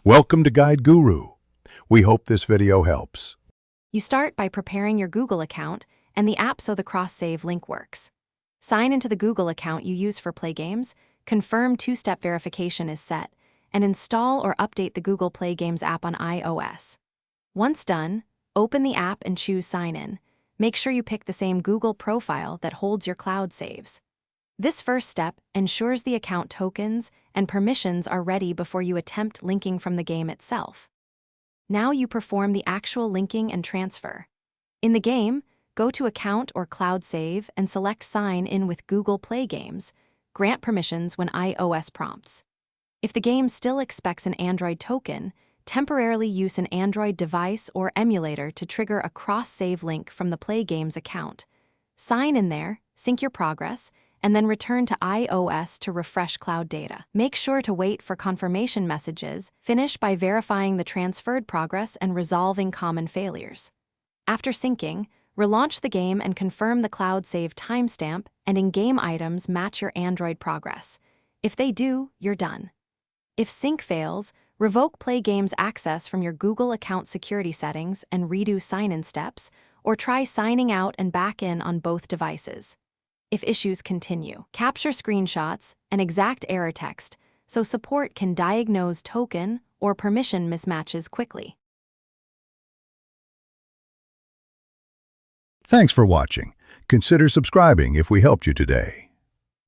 Welcome to Guide Guru. We hope this video helps. You start by preparing your Google account and the app so the cross-save link works. Sign into the Google account you use for Play Games, confirm two-step verification is set, and install or update the Google Play Games app on iOS. Once done, open the app and choose Sign In. Make sure you pick the same Google profile that holds your cloud saves. This first step ensures the account tokens and permissions are ready before you attempt linking from the game itself. Now you perform the actual linking and transfer. In the game, go to Account or Cloud Save and select Sign In with Google Play Games. Grant permissions when iOS prompts. If the game still expects an Android token, temporarily use an Android device or emulator to trigger a cross-save link from the Play Games account. Sign in there, sync your progress, and then return to iOS to refresh cloud data. Make sure to wait for confirmation messages. Finish by verifying the transferred progress and resolving common failures. After syncing, relaunch the game and confirm the cloud save timestamp and in-game items match your Android progress. If they do, you're done. If sync fails, revoke Play Games access from your Google account security settings and redo sign-in steps, or try signing out and back in on both devices. If issues continue, capture screenshots and exact error text so support can diagnose token or permission mismatches quickly. Thanks for watching. Consider subscribing if we helped you today.